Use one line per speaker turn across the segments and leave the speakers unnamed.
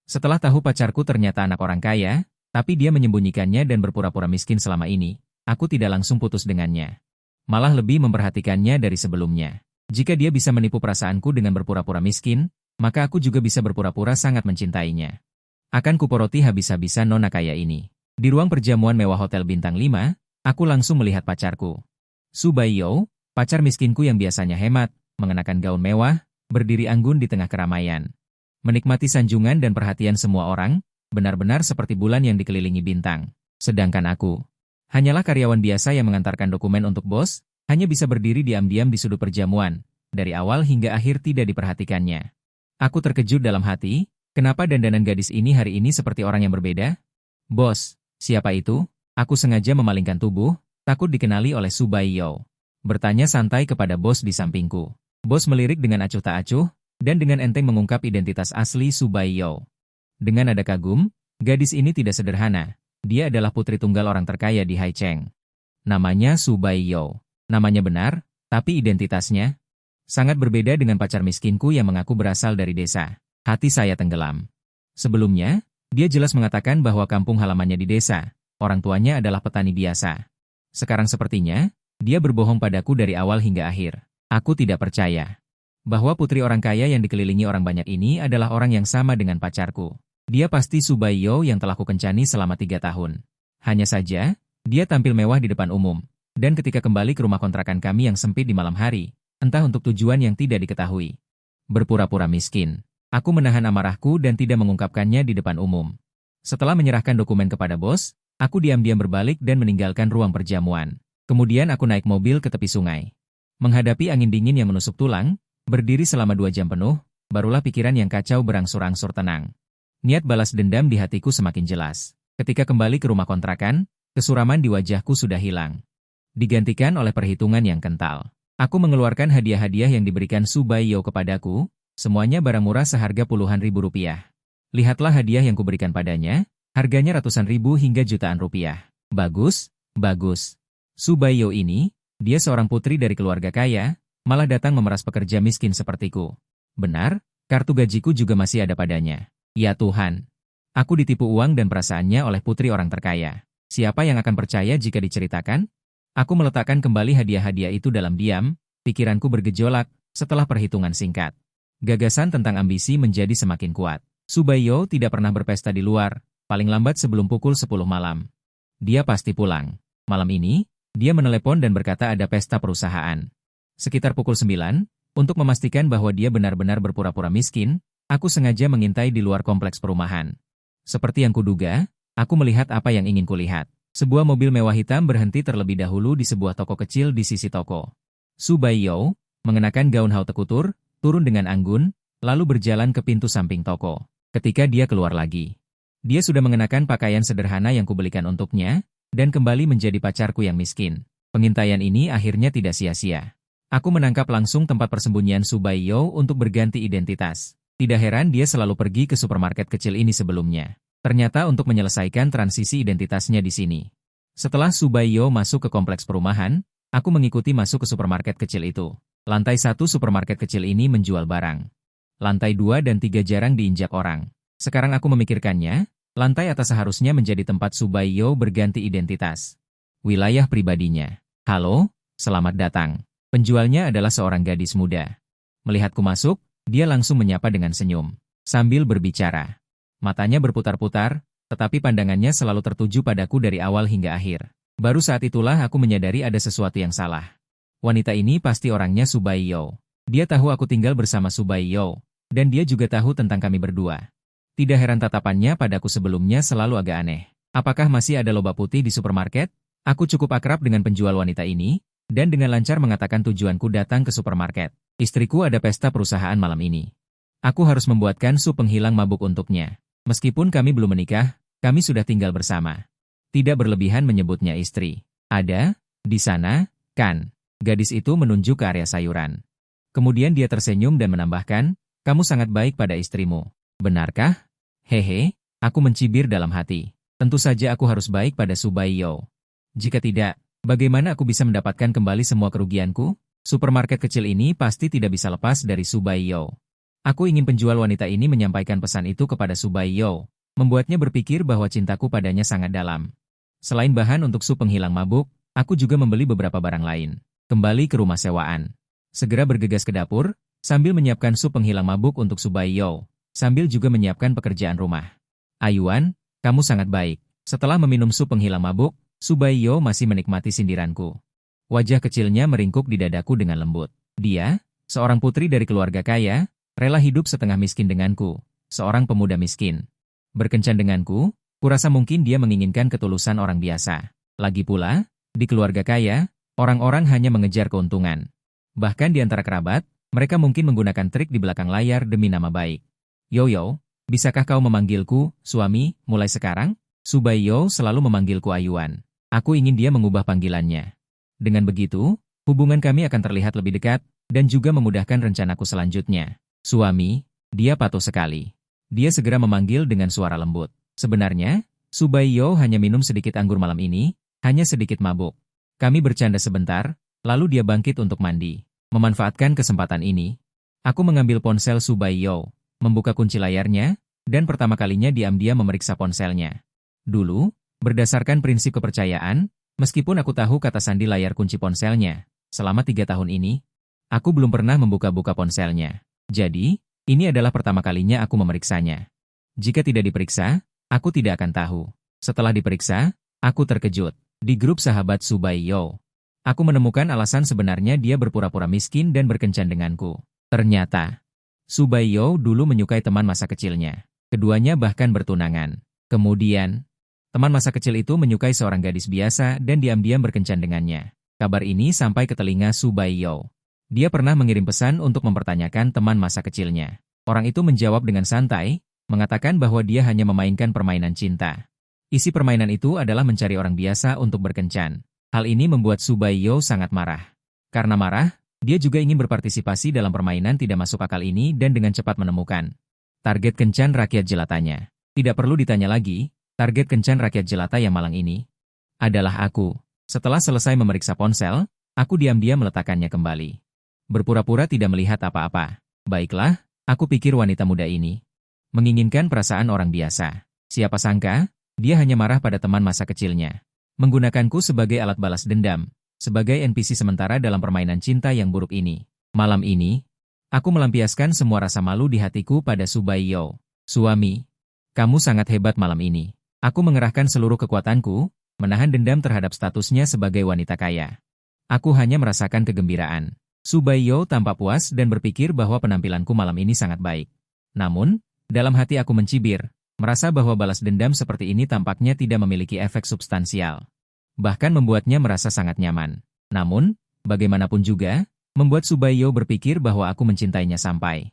Setelah tahu pacarku ternyata anak orang kaya, tapi dia menyembunyikannya dan berpura-pura miskin selama ini, aku tidak langsung putus dengannya. Malah lebih memperhatikannya dari sebelumnya. Jika dia bisa menipu perasaanku dengan berpura-pura miskin, maka aku juga bisa berpura-pura sangat mencintainya. Akan kuporoti habis-habisan nona kaya ini. Di ruang perjamuan mewah Hotel Bintang 5, aku langsung melihat pacarku. Su Baiyo, pacar miskinku yang biasanya hemat, mengenakan gaun mewah, berdiri anggun di tengah keramaian. Menikmati sanjungan dan perhatian semua orang, benar-benar seperti bulan yang dikelilingi bintang. Sedangkan aku, hanyalah karyawan biasa yang mengantarkan dokumen untuk bos, hanya bisa berdiri diam-diam di sudut perjamuan, dari awal hingga akhir tidak diperhatikannya. Aku terkejut dalam hati, kenapa dandanan gadis ini hari ini seperti orang yang berbeda? Bos, siapa itu? Aku sengaja memalingkan tubuh, takut dikenali oleh Su Baiyo. Bertanya santai kepada bos di sampingku. Bos melirik dengan acuh tak acuh, dan dengan enteng mengungkap identitas asli Su Baiyo. Dengan nada kagum, gadis ini tidak sederhana. Dia adalah putri tunggal orang terkaya di Haicheng. Namanya Su Baiyo. Namanya benar, tapi identitasnya sangat berbeda dengan pacar miskinku yang mengaku berasal dari desa. Hati saya tenggelam. Sebelumnya, dia jelas mengatakan bahwa kampung halamannya di desa. Orang tuanya adalah petani biasa. Sekarang sepertinya, dia berbohong padaku dari awal hingga akhir. Aku tidak percaya bahwa putri orang kaya yang dikelilingi orang banyak ini adalah orang yang sama dengan pacarku. Dia pasti Su Baiyo yang telah kukencani selama 3 tahun. Hanya saja, dia tampil mewah di depan umum. Dan ketika kembali ke rumah kontrakan kami yang sempit di malam hari, entah untuk tujuan yang tidak diketahui. Berpura-pura miskin. Aku menahan amarahku dan tidak mengungkapkannya di depan umum. Setelah menyerahkan dokumen kepada bos, aku diam-diam berbalik dan meninggalkan ruang perjamuan. Kemudian aku naik mobil ke tepi sungai. Menghadapi angin dingin yang menusuk tulang, berdiri selama 2 jam penuh, barulah pikiran yang kacau berangsur-angsur tenang. Niat balas dendam di hatiku semakin jelas. Ketika kembali ke rumah kontrakan, kesuraman di wajahku sudah hilang. Digantikan oleh perhitungan yang kental. Aku mengeluarkan hadiah-hadiah yang diberikan Su Baiyo kepadaku, semuanya barang murah seharga puluhan ribu rupiah. Lihatlah hadiah yang kuberikan padanya, harganya ratusan ribu hingga jutaan rupiah. Bagus, bagus. Su Baiyo ini, dia seorang putri dari keluarga kaya, malah datang memeras pekerja miskin sepertiku. Benar, kartu gajiku juga masih ada padanya. Ya Tuhan, aku ditipu uang dan perasaannya oleh putri orang terkaya. Siapa yang akan percaya jika diceritakan? Aku meletakkan kembali hadiah-hadiah itu dalam diam, pikiranku bergejolak, setelah perhitungan singkat. Gagasan tentang ambisi menjadi semakin kuat. Su Baiyo tidak pernah berpesta di luar, paling lambat sebelum pukul 10 malam. Dia pasti pulang. Malam ini, dia menelepon dan berkata ada pesta perusahaan. Sekitar pukul 9, untuk memastikan bahwa dia benar-benar berpura-pura miskin, aku sengaja mengintai di luar kompleks perumahan. Seperti yang kuduga, aku melihat apa yang ingin kulihat. Sebuah mobil mewah hitam berhenti terlebih dahulu di sebuah toko kecil di sisi toko. Su Baiyo, mengenakan gaun haute couture, turun dengan anggun, lalu berjalan ke pintu samping toko. Ketika dia keluar lagi, dia sudah mengenakan pakaian sederhana yang kubelikan untuknya, dan kembali menjadi pacarku yang miskin. Pengintaian ini akhirnya tidak sia-sia. Aku menangkap langsung tempat persembunyian Su Baiyo untuk berganti identitas. Tidak heran dia selalu pergi ke supermarket kecil ini sebelumnya. Ternyata untuk menyelesaikan transisi identitasnya di sini. Setelah Su Baiyo masuk ke kompleks perumahan, aku mengikuti masuk ke supermarket kecil itu. Lantai 1 supermarket kecil ini menjual barang. Lantai 2 dan 3 jarang diinjak orang. Sekarang aku memikirkannya, lantai atas seharusnya menjadi tempat Su Baiyo berganti identitas. Wilayah pribadinya. Halo, selamat datang. Penjualnya adalah seorang gadis muda. Melihatku masuk, dia langsung menyapa dengan senyum. Sambil berbicara. Matanya berputar-putar, tetapi pandangannya selalu tertuju padaku dari awal hingga akhir. Baru saat itulah aku menyadari ada sesuatu yang salah. Wanita ini pasti orangnya Su Baiyo. Dia tahu aku tinggal bersama Su Baiyo, dan dia juga tahu tentang kami berdua. Tidak heran tatapannya padaku sebelumnya selalu agak aneh. Apakah masih ada lobak putih di supermarket? Aku cukup akrab dengan penjual wanita ini, dan dengan lancar mengatakan tujuanku datang ke supermarket. Istriku ada pesta perusahaan malam ini. Aku harus membuatkan sup penghilang mabuk untuknya. Meskipun kami belum menikah, kami sudah tinggal bersama. Tidak berlebihan menyebutnya istri. Ada, di sana, kan? Gadis itu menunjuk ke area sayuran. Kemudian dia tersenyum dan menambahkan, kamu sangat baik pada istrimu. Benarkah? Hehe, aku mencibir dalam hati. Tentu saja aku harus baik pada Su Baiyo. Jika tidak, bagaimana aku bisa mendapatkan kembali semua kerugianku? Supermarket kecil ini pasti tidak bisa lepas dari Su Baiyo. Aku ingin penjual wanita ini menyampaikan pesan itu kepada Su Baiyo, membuatnya berpikir bahwa cintaku padanya sangat dalam. Selain bahan untuk sup penghilang mabuk, aku juga membeli beberapa barang lain. Kembali ke rumah sewaan. Segera bergegas ke dapur, sambil menyiapkan sup penghilang mabuk untuk Su Baiyo, sambil juga menyiapkan pekerjaan rumah. Ayuan, kamu sangat baik. Setelah meminum sup penghilang mabuk, Su Baiyo masih menikmati sindiranku. Wajah kecilnya meringkuk di dadaku dengan lembut. Dia, seorang putri dari keluarga kaya, rela hidup setengah miskin denganku, seorang pemuda miskin. Berkencan denganku, kurasa mungkin dia menginginkan ketulusan orang biasa. Lagi pula, di keluarga kaya, orang-orang hanya mengejar keuntungan. Bahkan di antara kerabat, mereka mungkin menggunakan trik di belakang layar demi nama baik. Yoyo, bisakah kau memanggilku, suami, mulai sekarang? Su Baiyo selalu memanggilku Ayuan. Aku ingin dia mengubah panggilannya. Dengan begitu, hubungan kami akan terlihat lebih dekat, dan juga memudahkan rencanaku selanjutnya. Suami, dia patuh sekali. Dia segera memanggil dengan suara lembut. Sebenarnya, Su Baiyo hanya minum sedikit anggur malam ini, hanya sedikit mabuk. Kami bercanda sebentar, lalu dia bangkit untuk mandi. Memanfaatkan kesempatan ini, aku mengambil ponsel Su Baiyo, membuka kunci layarnya, dan pertama kalinya diam-diam memeriksa ponselnya. Dulu, berdasarkan prinsip kepercayaan, meskipun aku tahu kata sandi layar kunci ponselnya, selama 3 tahun ini, aku belum pernah membuka-buka ponselnya. Jadi, ini adalah pertama kalinya aku memeriksanya. Jika tidak diperiksa, aku tidak akan tahu. Setelah diperiksa, aku terkejut. Di grup sahabat Su Baiyo, aku menemukan alasan sebenarnya dia berpura-pura miskin dan berkencan denganku. Ternyata, Su Baiyo dulu menyukai teman masa kecilnya. Keduanya bahkan bertunangan. Kemudian, teman masa kecil itu menyukai seorang gadis biasa dan diam-diam berkencan dengannya. Kabar ini sampai ke telinga Su Baiyo. Dia pernah mengirim pesan untuk mempertanyakan teman masa kecilnya. Orang itu menjawab dengan santai, mengatakan bahwa dia hanya memainkan permainan cinta. Isi permainan itu adalah mencari orang biasa untuk berkencan. Hal ini membuat Su Baiyo sangat marah. Karena marah, dia juga ingin berpartisipasi dalam permainan tidak masuk akal ini dan dengan cepat menemukan target kencan rakyat jelatanya. Tidak perlu ditanya lagi, target kencan rakyat jelata yang malang ini adalah aku. Setelah selesai memeriksa ponsel, aku diam-diam meletakkannya kembali. Berpura-pura tidak melihat apa-apa. Baiklah, aku pikir wanita muda ini menginginkan perasaan orang biasa. Siapa sangka, dia hanya marah pada teman masa kecilnya. Menggunakanku sebagai alat balas dendam, sebagai NPC sementara dalam permainan cinta yang buruk ini. Malam ini, aku melampiaskan semua rasa malu di hatiku pada Su Baiyo. Suami, kamu sangat hebat malam ini. Aku mengerahkan seluruh kekuatanku, menahan dendam terhadap statusnya sebagai wanita kaya. Aku hanya merasakan kegembiraan. Su Baiyo tampak puas dan berpikir bahwa penampilanku malam ini sangat baik. Namun, dalam hati aku mencibir, merasa bahwa balas dendam seperti ini tampaknya tidak memiliki efek substansial. Bahkan membuatnya merasa sangat nyaman. Namun, bagaimanapun juga, membuat Su Baiyo berpikir bahwa aku mencintainya sampai.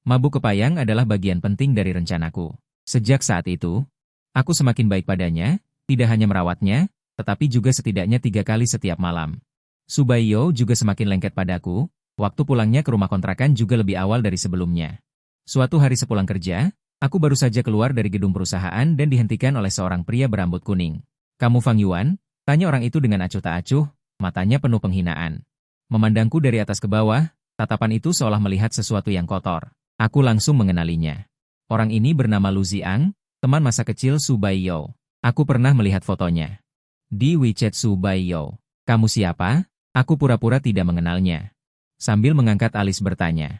Mabuk kepayang adalah bagian penting dari rencanaku. Sejak saat itu, aku semakin baik padanya, tidak hanya merawatnya, tetapi juga setidaknya 3 kali setiap malam. Su Baiyo juga semakin lengket padaku, waktu pulangnya ke rumah kontrakan juga lebih awal dari sebelumnya. Suatu hari sepulang kerja, aku baru saja keluar dari gedung perusahaan dan dihentikan oleh seorang pria berambut kuning. "Kamu Fang Yuan?" tanya orang itu dengan acuh tak acuh, matanya penuh penghinaan. Memandangku dari atas ke bawah, tatapan itu seolah melihat sesuatu yang kotor. Aku langsung mengenalinya. Orang ini bernama Lu Ziang, teman masa kecil Su Baiyo. Aku pernah melihat fotonya di WeChat Su Baiyo. "Kamu siapa?" Aku pura-pura tidak mengenalnya. Sambil mengangkat alis bertanya.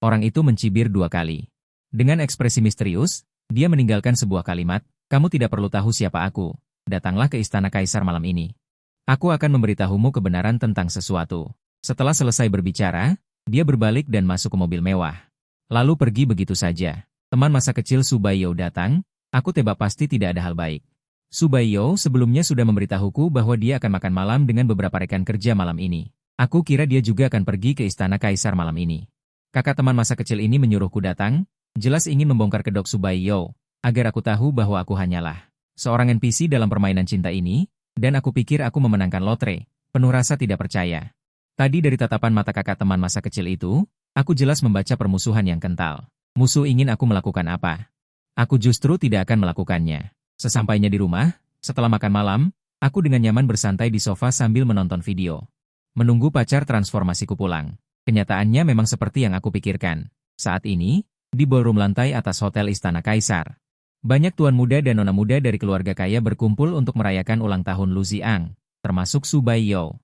Orang itu mencibir 2 kali. Dengan ekspresi misterius, dia meninggalkan sebuah kalimat, "Kamu tidak perlu tahu siapa aku. Datanglah ke istana kaisar malam ini. Aku akan memberitahumu kebenaran tentang sesuatu." Setelah selesai berbicara, dia berbalik dan masuk ke mobil mewah. Lalu pergi begitu saja. Teman masa kecil Su Baiyo datang, aku tebak pasti tidak ada hal baik. Su Baiyo sebelumnya sudah memberitahuku bahwa dia akan makan malam dengan beberapa rekan kerja malam ini. Aku kira dia juga akan pergi ke istana kaisar malam ini. Kakak teman masa kecil ini menyuruhku datang, jelas ingin membongkar kedok Su Baiyo, agar aku tahu bahwa aku hanyalah seorang NPC dalam permainan cinta ini, dan aku pikir aku memenangkan lotre, penuh rasa tidak percaya. Tadi dari tatapan mata kakak teman masa kecil itu, aku jelas membaca permusuhan yang kental. Musuh ingin aku melakukan apa? Aku justru tidak akan melakukannya. Sesampainya di rumah, setelah makan malam, aku dengan nyaman bersantai di sofa sambil menonton video. Menunggu pacar transformasiku pulang. Kenyataannya memang seperti yang aku pikirkan. Saat ini, di ballroom lantai atas Hotel Istana Kaisar, banyak tuan muda dan nona muda dari keluarga kaya berkumpul untuk merayakan ulang tahun Lu Ziang, termasuk Su Baiyou,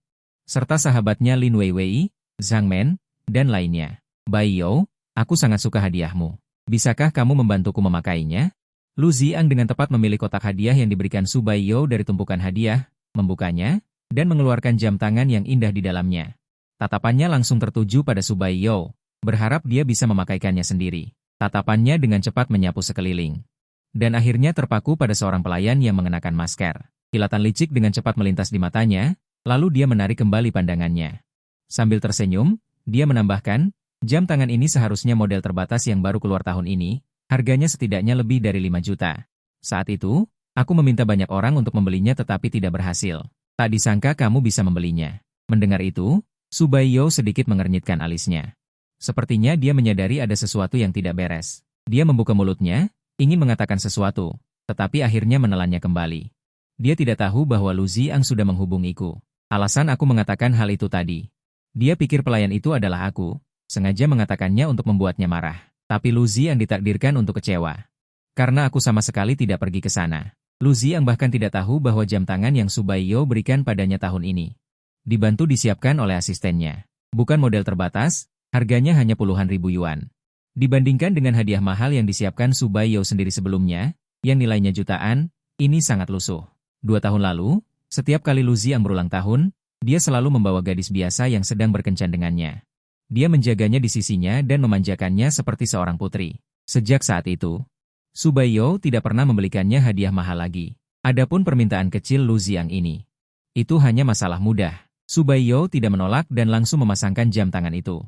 serta sahabatnya Lin Weiwei, Zhang Men, dan lainnya. Baiyou, aku sangat suka hadiahmu. Bisakah kamu membantuku memakainya? Lu Ziang dengan tepat memilih kotak hadiah yang diberikan Su Baiyou dari tumpukan hadiah, membukanya, dan mengeluarkan jam tangan yang indah di dalamnya. Tatapannya langsung tertuju pada Su Baiyou, berharap dia bisa memakaikannya sendiri. Tatapannya dengan cepat menyapu sekeliling. Dan akhirnya terpaku pada seorang pelayan yang mengenakan masker. Kilatan licik dengan cepat melintas di matanya, lalu dia menarik kembali pandangannya. Sambil tersenyum, dia menambahkan, jam tangan ini seharusnya model terbatas yang baru keluar tahun ini, harganya setidaknya lebih dari 5 juta. Saat itu, aku meminta banyak orang untuk membelinya tetapi tidak berhasil. Tak disangka kamu bisa membelinya. Mendengar itu, Su Baiyou sedikit mengernyitkan alisnya. Sepertinya dia menyadari ada sesuatu yang tidak beres. Dia membuka mulutnya, ingin mengatakan sesuatu, tetapi akhirnya menelannya kembali. Dia tidak tahu bahwa Lu Ziang sudah menghubungiku. Alasan aku mengatakan hal itu tadi. Dia pikir pelayan itu adalah aku, sengaja mengatakannya untuk membuatnya marah. Tapi Lu Ziang ditakdirkan untuk kecewa. Karena aku sama sekali tidak pergi ke sana. Lu Ziang bahkan tidak tahu bahwa jam tangan yang Su Baiyou berikan padanya tahun ini dibantu disiapkan oleh asistennya. Bukan model terbatas, harganya hanya puluhan ribu yuan. Dibandingkan dengan hadiah mahal yang disiapkan Su Baiyou sendiri sebelumnya, yang nilainya jutaan, ini sangat lusuh. 2 tahun lalu, setiap kali Lu Ziang berulang tahun, dia selalu membawa gadis biasa yang sedang berkencan dengannya. Dia menjaganya di sisinya dan memanjakannya seperti seorang putri. Sejak saat itu, Su Baiyou tidak pernah membelikannya hadiah mahal lagi. Adapun permintaan kecil Lu Ziang ini, itu hanya masalah mudah. Su Baiyou tidak menolak dan langsung memasangkan jam tangan itu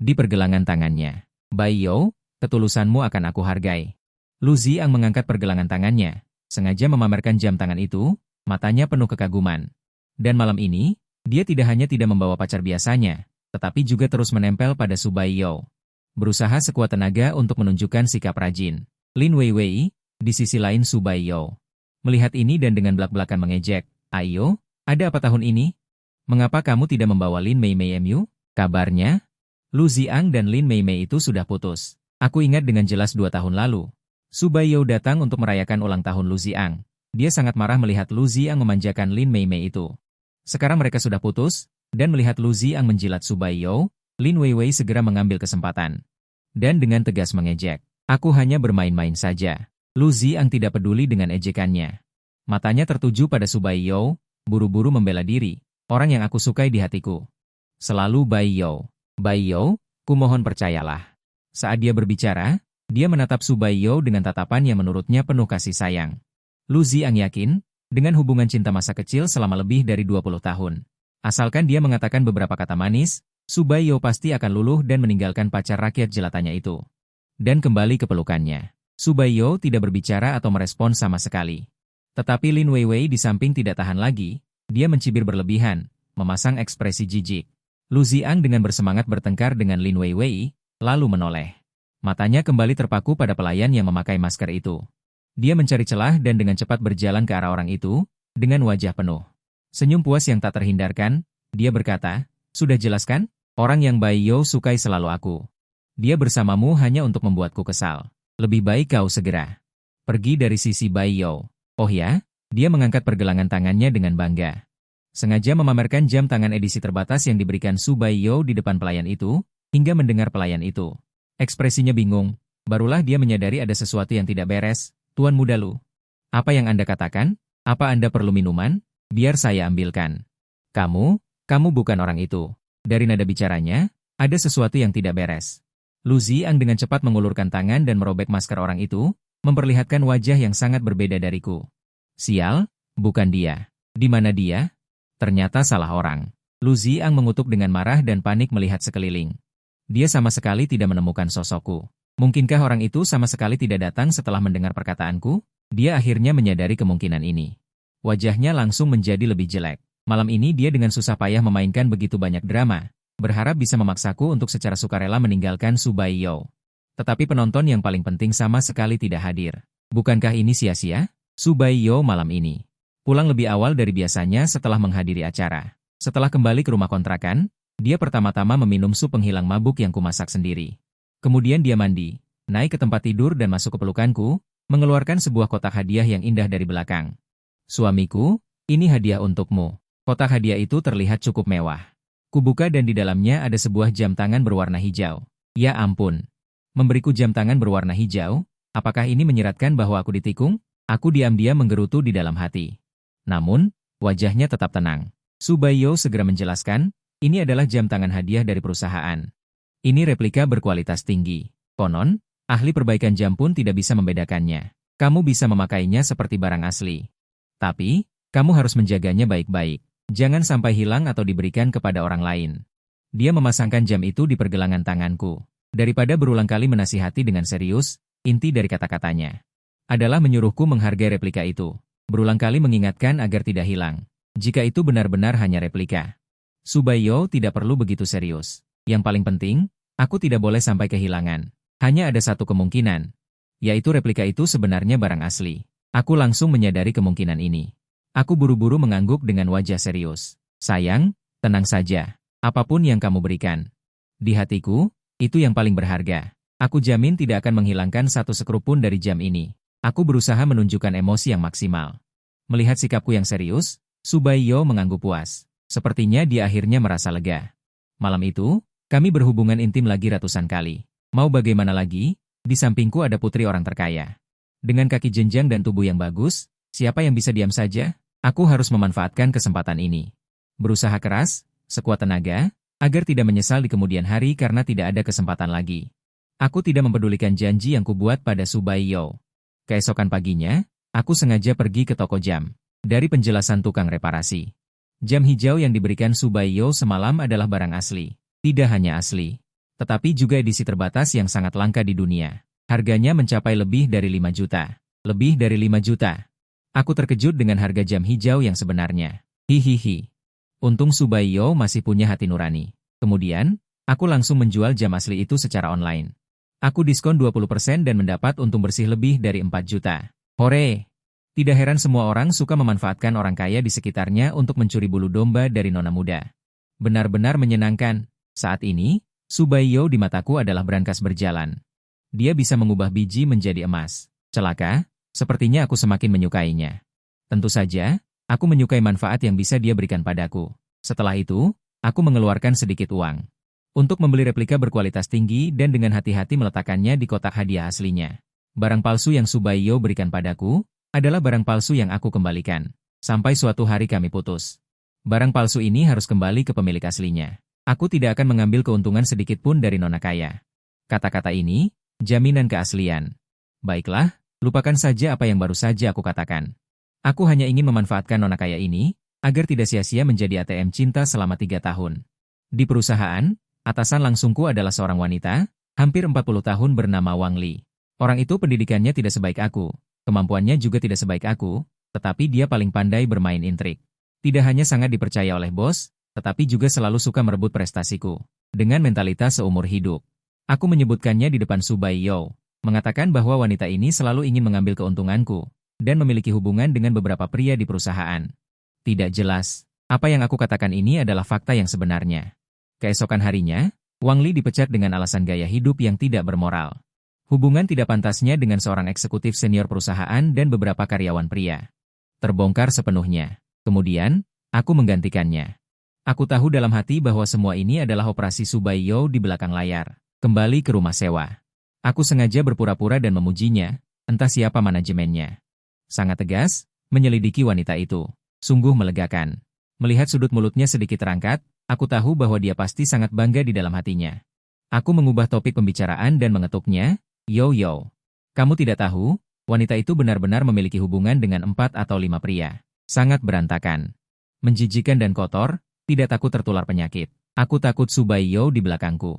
di pergelangan tangannya. Baiyou, ketulusanmu akan aku hargai. Lu Ziang mengangkat pergelangan tangannya, sengaja memamerkan jam tangan itu, matanya penuh kekaguman. Dan malam ini, dia tidak hanya tidak membawa pacar biasanya, tetapi juga terus menempel pada Su Baiyou. Berusaha sekuat tenaga untuk menunjukkan sikap rajin. Lin Weiwei, di sisi lain Su Baiyou, melihat ini dan dengan belak-belakan mengejek, "Ayo, ada apa tahun ini? Mengapa kamu tidak membawa Lin Meimei Mu? Kabarnya, Lu Ziang dan Lin Meimei itu sudah putus. Aku ingat dengan jelas 2 tahun lalu. Su Baiyou datang untuk merayakan ulang tahun Lu Ziang. Dia sangat marah melihat Lu Ziang memanjakan Lin Meimei itu. Sekarang mereka sudah putus, dan melihat Lu Ziang menjilat Su Baiyou, Lin Weiwei segera mengambil kesempatan. Dan dengan tegas mengejek, aku hanya bermain-main saja." Lu Ziang tidak peduli dengan ejekannya. Matanya tertuju pada Su Baiyou, buru-buru membela diri. "Orang yang aku sukai di hatiku selalu Baiyou. Baiyou, kumohon percayalah." Saat dia berbicara, dia menatap Su Baiyou dengan tatapan yang menurutnya penuh kasih sayang. Lu Ziang yakin, dengan hubungan cinta masa kecil selama lebih dari 20 tahun. Asalkan dia mengatakan beberapa kata manis, Su Baiyou pasti akan luluh dan meninggalkan pacar rakyat jelatannya itu. Dan kembali ke pelukannya. Su Baiyou tidak berbicara atau merespon sama sekali. Tetapi Lin Weiwei di samping tidak tahan lagi, dia mencibir berlebihan, memasang ekspresi jijik. Lu Ziang dengan bersemangat bertengkar dengan Lin Weiwei, lalu menoleh. Matanya kembali terpaku pada pelayan yang memakai masker itu. Dia mencari celah dan dengan cepat berjalan ke arah orang itu, dengan wajah penuh senyum puas yang tak terhindarkan. Dia berkata, "Sudah jelas kan? Orang yang Baiyou sukai selalu aku. Dia bersamamu hanya untuk membuatku kesal. Lebih baik kau segera pergi dari sisi Baiyou." Oh ya, dia mengangkat pergelangan tangannya dengan bangga. Sengaja memamerkan jam tangan edisi terbatas yang diberikan Su Baiyou di depan pelayan itu, hingga mendengar pelayan itu. Ekspresinya bingung, barulah dia menyadari ada sesuatu yang tidak beres. "Tuan muda Lu, apa yang Anda katakan? Apa Anda perlu minuman? Biar saya ambilkan." Kamu bukan orang itu." Dari nada bicaranya, ada sesuatu yang tidak beres. Lu Ziang dengan cepat mengulurkan tangan dan merobek masker orang itu, memperlihatkan wajah yang sangat berbeda dariku. "Sial, bukan dia. Di mana dia? Ternyata salah orang." Lu Ziang mengutuk dengan marah dan panik melihat sekeliling. Dia sama sekali tidak menemukan sosokku. Mungkinkah orang itu sama sekali tidak datang setelah mendengar perkataanku? Dia akhirnya menyadari kemungkinan ini. Wajahnya langsung menjadi lebih jelek. Malam ini dia dengan susah payah memainkan begitu banyak drama, berharap bisa memaksaku untuk secara sukarela meninggalkan Su Baiyou. Tetapi penonton yang paling penting sama sekali tidak hadir. Bukankah ini sia-sia? Su Baiyou malam ini pulang lebih awal dari biasanya setelah menghadiri acara. Setelah kembali ke rumah kontrakan, dia pertama-tama meminum sup penghilang mabuk yang kumasak sendiri. Kemudian dia mandi, naik ke tempat tidur dan masuk ke pelukanku, mengeluarkan sebuah kotak hadiah yang indah dari belakang. Suamiku, ini hadiah untukmu. Kotak hadiah itu terlihat cukup mewah. Kubuka dan di dalamnya ada sebuah jam tangan berwarna hijau. Ya ampun. Memberiku jam tangan berwarna hijau, apakah ini menyiratkan bahwa aku ditikung? Aku diam-diam menggerutu di dalam hati. Namun, wajahnya tetap tenang. Subaiyo segera menjelaskan, ini adalah jam tangan hadiah dari perusahaan. Ini replika berkualitas tinggi. Konon, ahli perbaikan jam pun tidak bisa membedakannya. Kamu bisa memakainya seperti barang asli. Tapi, kamu harus menjaganya baik-baik. Jangan sampai hilang atau diberikan kepada orang lain. Dia memasangkan jam itu di pergelangan tanganku. Daripada berulang kali menasihati dengan serius, inti dari kata-katanya adalah menyuruhku menghargai replika itu. Berulang kali mengingatkan agar tidak hilang. Jika itu benar-benar hanya replika. Subaiyo tidak perlu begitu serius. Yang paling penting, aku tidak boleh sampai kehilangan. Hanya ada satu kemungkinan, yaitu replika itu sebenarnya barang asli. Aku langsung menyadari kemungkinan ini. Aku buru-buru mengangguk dengan wajah serius. Sayang, tenang saja. Apapun yang kamu berikan. Di hatiku, itu yang paling berharga. Aku jamin tidak akan menghilangkan satu sekrup pun dari jam ini. Aku berusaha menunjukkan emosi yang maksimal. Melihat sikapku yang serius, Subaiyo mengangguk puas. Sepertinya dia akhirnya merasa lega. Malam itu, kami berhubungan intim lagi ratusan kali. Mau bagaimana lagi? Di sampingku ada putri orang terkaya. Dengan kaki jenjang dan tubuh yang bagus, siapa yang bisa diam saja? Aku harus memanfaatkan kesempatan ini. Berusaha keras, sekuat tenaga, agar tidak menyesal di kemudian hari karena tidak ada kesempatan lagi. Aku tidak mempedulikan janji yang kubuat pada Subaiyo. Keesokan paginya, aku sengaja pergi ke toko jam. Dari penjelasan tukang reparasi, jam hijau yang diberikan Subaiyo semalam adalah barang asli. Tidak hanya asli, tetapi juga edisi terbatas yang sangat langka di dunia. Harganya mencapai lebih dari 5 juta. Lebih dari 5 juta. Aku terkejut dengan harga jam hijau yang sebenarnya. Hihihi. Untung Subaiyo masih punya hati nurani. Kemudian, aku langsung menjual jam asli itu secara online. Aku diskon 20% dan mendapat untung bersih lebih dari 4 juta. Hore! Tidak heran semua orang suka memanfaatkan orang kaya di sekitarnya untuk mencuri bulu domba dari nona muda. Benar-benar menyenangkan. Saat ini, Subaiyo di mataku adalah brankas berjalan. Dia bisa mengubah biji menjadi emas. Celaka, sepertinya aku semakin menyukainya. Tentu saja, aku menyukai manfaat yang bisa dia berikan padaku. Setelah itu, aku mengeluarkan sedikit uang untuk membeli replika berkualitas tinggi dan dengan hati-hati meletakkannya di kotak hadiah aslinya. Barang palsu yang Subaiyo berikan padaku adalah barang palsu yang aku kembalikan. Sampai suatu hari kami putus. Barang palsu ini harus kembali ke pemilik aslinya. Aku tidak akan mengambil keuntungan sedikit pun dari nona kaya. Kata-kata ini, jaminan keaslian. Baiklah, lupakan saja apa yang baru saja aku katakan. Aku hanya ingin memanfaatkan nona kaya ini, agar tidak sia-sia menjadi ATM cinta selama 3 tahun. Di perusahaan, atasan langsungku adalah seorang wanita, hampir 40 tahun bernama Wang Li. Orang itu pendidikannya tidak sebaik aku, kemampuannya juga tidak sebaik aku, tetapi dia paling pandai bermain intrik. Tidak hanya sangat dipercaya oleh bos, tetapi juga selalu suka merebut prestasiku. Dengan mentalitas seumur hidup. Aku menyebutkannya di depan Subaiyo, mengatakan bahwa wanita ini selalu ingin mengambil keuntunganku, dan memiliki hubungan dengan beberapa pria di perusahaan. Tidak jelas, apa yang aku katakan ini adalah fakta yang sebenarnya. Keesokan harinya, Wang Li dipecat dengan alasan gaya hidup yang tidak bermoral. Hubungan tidak pantasnya dengan seorang eksekutif senior perusahaan dan beberapa karyawan pria. Terbongkar sepenuhnya. Kemudian, aku menggantikannya. Aku tahu dalam hati bahwa semua ini adalah operasi Subaiyo di belakang layar. Kembali ke rumah sewa. Aku sengaja berpura-pura dan memujinya, entah siapa manajemennya. Sangat tegas, menyelidiki wanita itu. Sungguh melegakan. Melihat sudut mulutnya sedikit terangkat, aku tahu bahwa dia pasti sangat bangga di dalam hatinya. Aku mengubah topik pembicaraan dan mengetuknya, "Yo. Kamu tidak tahu, wanita itu benar-benar memiliki hubungan dengan 4 atau 5 pria. Sangat berantakan. Menjijikan dan kotor, tidak takut tertular penyakit. Aku takut Subaiyo di belakangku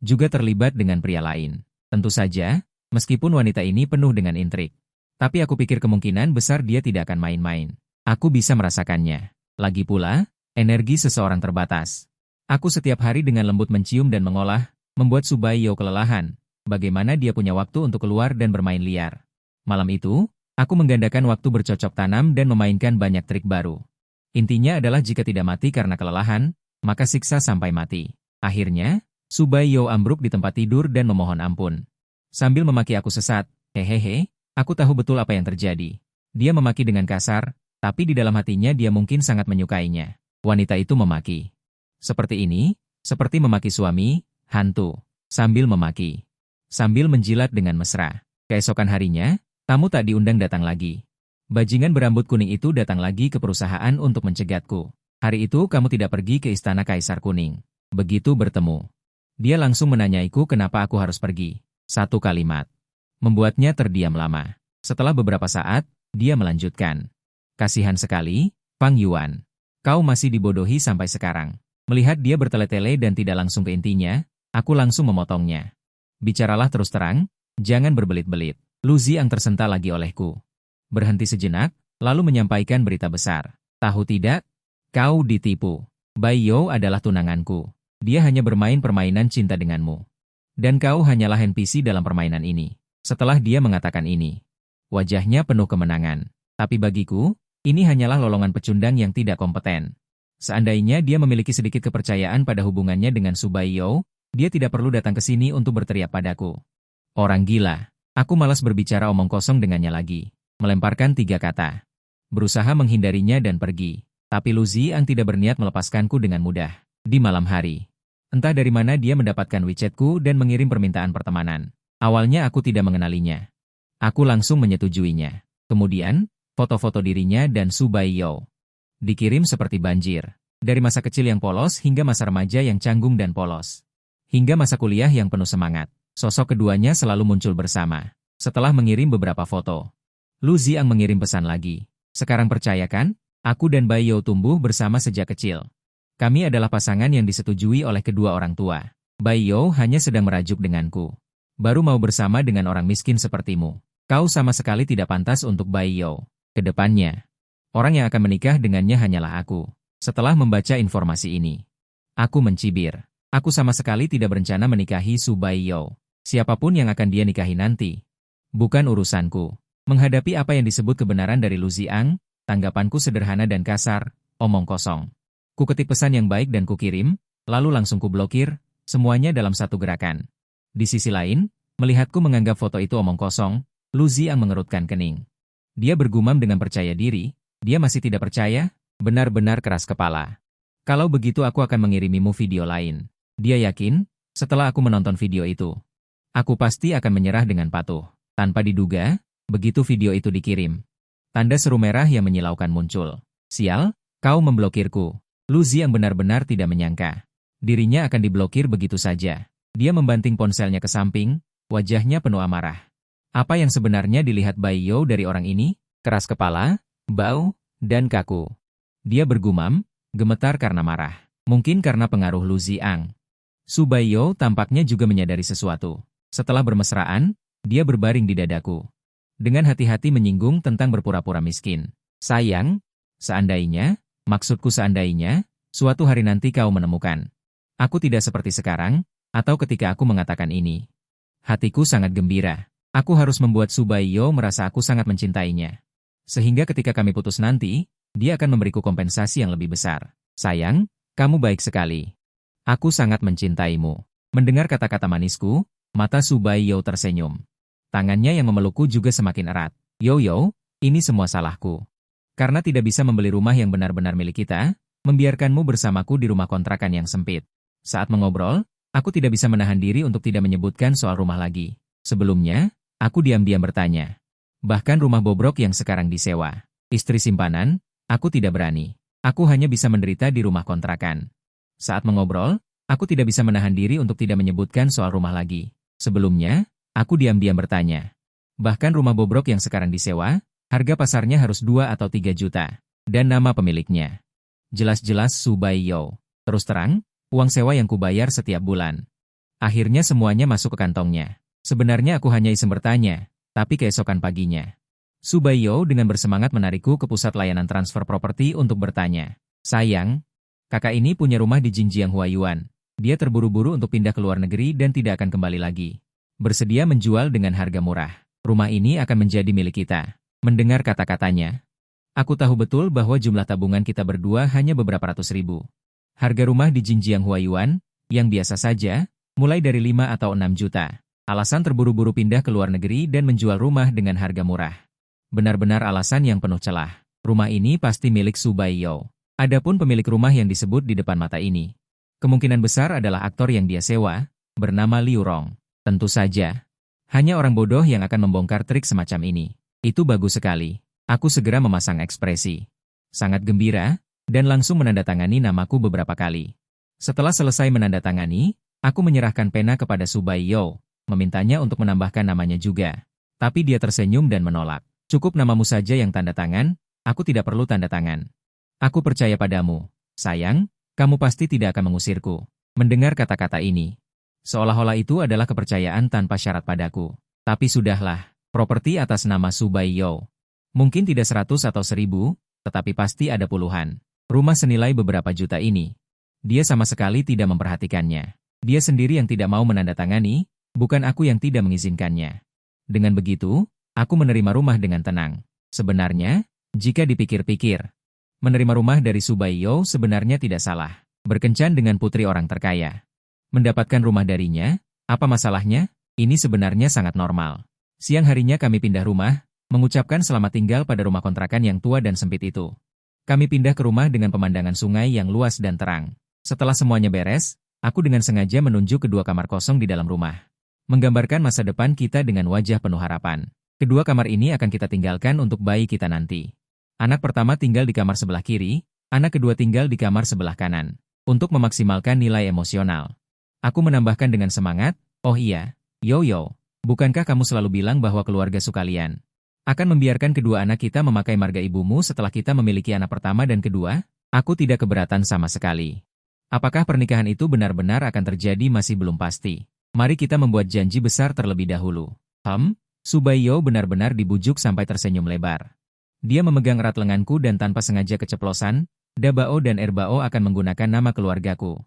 juga terlibat dengan pria lain. Tentu saja, meskipun wanita ini penuh dengan intrik. Tapi aku pikir kemungkinan besar dia tidak akan main-main. Aku bisa merasakannya. Lagi pula, energi seseorang terbatas. Aku setiap hari dengan lembut mencium dan mengolah, membuat Subaiyo kelelahan. Bagaimana dia punya waktu untuk keluar dan bermain liar. Malam itu, aku menggandakan waktu bercocok tanam dan memainkan banyak trik baru. Intinya adalah jika tidak mati karena kelelahan, maka siksa sampai mati. Akhirnya, Su Baiyou ambruk di tempat tidur dan memohon ampun. Sambil memaki aku sesat, hehehe, aku tahu betul apa yang terjadi. Dia memaki dengan kasar, tapi di dalam hatinya dia mungkin sangat menyukainya. Wanita itu memaki. Seperti ini, seperti memaki suami, hantu, sambil memaki. Sambil menjilat dengan mesra. Keesokan harinya, tamu tak diundang datang lagi. Bajingan berambut kuning itu datang lagi ke perusahaan untuk mencegatku. Hari itu kamu tidak pergi ke istana Kaisar Kuning. Begitu bertemu, dia langsung menanyaiku kenapa aku harus pergi. Satu kalimat membuatnya terdiam lama. Setelah beberapa saat, dia melanjutkan. Kasihan sekali, Fang Yuan. Kau masih dibodohi sampai sekarang. Melihat dia bertele-tele dan tidak langsung ke intinya, aku langsung memotongnya. Bicaralah terus terang, jangan berbelit-belit. Lu Ziang tersentak lagi olehku. Berhenti sejenak, lalu menyampaikan berita besar. Tahu tidak? Kau ditipu. Baiyou adalah tunanganku. Dia hanya bermain permainan cinta denganmu. Dan kau hanyalah NPC dalam permainan ini. Setelah dia mengatakan ini, wajahnya penuh kemenangan. Tapi bagiku, ini hanyalah lolongan pecundang yang tidak kompeten. Seandainya dia memiliki sedikit kepercayaan pada hubungannya dengan Su Baiyou, dia tidak perlu datang ke sini untuk berteriak padaku. Orang gila. Aku malas berbicara omong kosong dengannya lagi. Melemparkan 3 kata. Berusaha menghindarinya dan pergi. Tapi Lu Ziang tidak berniat melepaskanku dengan mudah. Di malam hari. Entah dari mana dia mendapatkan WeChat-ku dan mengirim permintaan pertemanan. Awalnya aku tidak mengenalinya. Aku langsung menyetujuinya. Kemudian, foto-foto dirinya dan Su Baiyou dikirim seperti banjir. Dari masa kecil yang polos hingga masa remaja yang canggung dan polos. Hingga masa kuliah yang penuh semangat. Sosok keduanya selalu muncul bersama. Setelah mengirim beberapa foto, Lu Ziang mengirim pesan lagi. Sekarang percaya kan? Aku dan Baiyou tumbuh bersama sejak kecil. Kami adalah pasangan yang disetujui oleh kedua orang tua. Baiyou hanya sedang merajuk denganku. Baru mau bersama dengan orang miskin sepertimu. Kau sama sekali tidak pantas untuk Baiyou. Kedepannya, orang yang akan menikah dengannya hanyalah aku. Setelah membaca informasi ini, aku mencibir. Aku sama sekali tidak berencana menikahi Su Baiyou. Siapapun yang akan dia nikahi nanti, bukan urusanku. Menghadapi apa yang disebut kebenaran dari Lu Ziang, tanggapanku sederhana dan kasar, omong kosong. Ku ketik pesan yang baik dan kukirim, lalu langsung ku blokir, semuanya dalam satu gerakan. Di sisi lain, melihatku menganggap foto itu omong kosong, Lu Ziang mengerutkan kening. Dia bergumam dengan percaya diri, dia masih tidak percaya, benar-benar keras kepala. Kalau begitu aku akan mengirimimu video lain. Dia yakin, setelah aku menonton video itu, aku pasti akan menyerah dengan patuh. Tanpa diduga, begitu video itu dikirim, tanda seru merah yang menyilaukan muncul. Sial, kau memblokirku. Lu Ziang benar-benar tidak menyangka. Dirinya akan diblokir begitu saja. Dia membanting ponselnya ke samping, wajahnya penuh amarah. Apa yang sebenarnya dilihat Baiyou dari orang ini? Keras kepala, bau, dan kaku. Dia bergumam, gemetar karena marah. Mungkin karena pengaruh Lu Ziang. Su Baiyou tampaknya juga menyadari sesuatu. Setelah bermesraan, dia berbaring di dadaku. Dengan hati-hati menyinggung tentang berpura-pura miskin. Sayang, seandainya, maksudku seandainya, suatu hari nanti kau menemukan. Aku tidak seperti sekarang, atau ketika aku mengatakan ini. Hatiku sangat gembira. Aku harus membuat Su Baiyou merasa aku sangat mencintainya. Sehingga ketika kami putus nanti, dia akan memberiku kompensasi yang lebih besar. Sayang, kamu baik sekali. Aku sangat mencintaimu. Mendengar kata-kata manisku, mata Su Baiyou tersenyum. Tangannya yang memelukku juga semakin erat. Yo, ini semua salahku. Karena tidak bisa membeli rumah yang benar-benar milik kita, membiarkanmu bersamaku di rumah kontrakan yang sempit. Saat mengobrol, aku tidak bisa menahan diri untuk tidak menyebutkan soal rumah lagi. Sebelumnya, aku diam-diam bertanya. Bahkan rumah bobrok yang sekarang disewa, istri simpanan, aku tidak berani. Aku hanya bisa menderita di rumah kontrakan. Saat mengobrol, aku tidak bisa menahan diri untuk tidak menyebutkan soal rumah lagi. Sebelumnya, aku diam-diam bertanya. Bahkan rumah bobrok yang sekarang disewa, harga pasarnya harus 2 atau 3 juta. Dan nama pemiliknya. Jelas-jelas Su Baiyou. Terus terang, uang sewa yang kubayar setiap bulan. Akhirnya semuanya masuk ke kantongnya. Sebenarnya aku hanya iseng bertanya, tapi keesokan paginya, Su Baiyou dengan bersemangat menarikku ke pusat layanan transfer properti untuk bertanya. Sayang, kakak ini punya rumah di Jinjiang Huayuan. Dia terburu-buru untuk pindah ke luar negeri dan tidak akan kembali lagi. Bersedia menjual dengan harga murah. Rumah ini akan menjadi milik kita. Mendengar kata-katanya, aku tahu betul bahwa jumlah tabungan kita berdua hanya beberapa ratus ribu. Harga rumah di Jinjiang Huayuan, yang biasa saja, mulai dari 5 atau 6 juta. Alasan terburu-buru pindah ke luar negeri dan menjual rumah dengan harga murah. Benar-benar alasan yang penuh celah. Rumah ini pasti milik Su Baiyo. Adapun pemilik rumah yang disebut di depan mata ini, kemungkinan besar adalah aktor yang dia sewa, bernama Liu Rong. Tentu saja, hanya orang bodoh yang akan membongkar trik semacam ini. Itu bagus sekali. Aku segera memasang ekspresi sangat gembira, dan langsung menandatangani namaku beberapa kali. Setelah selesai menandatangani, aku menyerahkan pena kepada Su Baiyo, memintanya untuk menambahkan namanya juga. Tapi dia tersenyum dan menolak. Cukup namamu saja yang tanda tangan, aku tidak perlu tanda tangan. Aku percaya padamu. Sayang, kamu pasti tidak akan mengusirku. Mendengar kata-kata ini, seolah-olah itu adalah kepercayaan tanpa syarat padaku. Tapi sudahlah, properti atas nama Su Baiyo. Mungkin tidak 100 atau 1000, tetapi pasti ada puluhan. Rumah senilai beberapa juta ini. Dia sama sekali tidak memperhatikannya. Dia sendiri yang tidak mau menandatangani, bukan aku yang tidak mengizinkannya. Dengan begitu, aku menerima rumah dengan tenang. Sebenarnya, jika dipikir-pikir, menerima rumah dari Su Baiyo sebenarnya tidak salah. Berkencan dengan putri orang terkaya. Mendapatkan rumah darinya, apa masalahnya? Ini sebenarnya sangat normal. Siang harinya kami pindah rumah, mengucapkan selamat tinggal pada rumah kontrakan yang tua dan sempit itu. Kami pindah ke rumah dengan pemandangan sungai yang luas dan terang. Setelah semuanya beres, aku dengan sengaja menunjuk kedua kamar kosong di dalam rumah. Menggambarkan masa depan kita dengan wajah penuh harapan. Kedua kamar ini akan kita tinggalkan untuk bayi kita nanti. Anak pertama tinggal di kamar sebelah kiri, anak kedua tinggal di kamar sebelah kanan. Untuk memaksimalkan nilai emosional. Aku menambahkan dengan semangat, oh iya, Yo, bukankah kamu selalu bilang bahwa keluarga Su kalian akan membiarkan kedua anak kita memakai marga ibumu setelah kita memiliki anak pertama dan kedua? Aku tidak keberatan sama sekali. Apakah pernikahan itu benar-benar akan terjadi masih belum pasti. Mari kita membuat janji besar terlebih dahulu. Su Baiyo benar-benar dibujuk sampai tersenyum lebar. Dia memegang erat lenganku dan tanpa sengaja keceplosan, Dabao dan Erbao akan menggunakan nama keluargaku.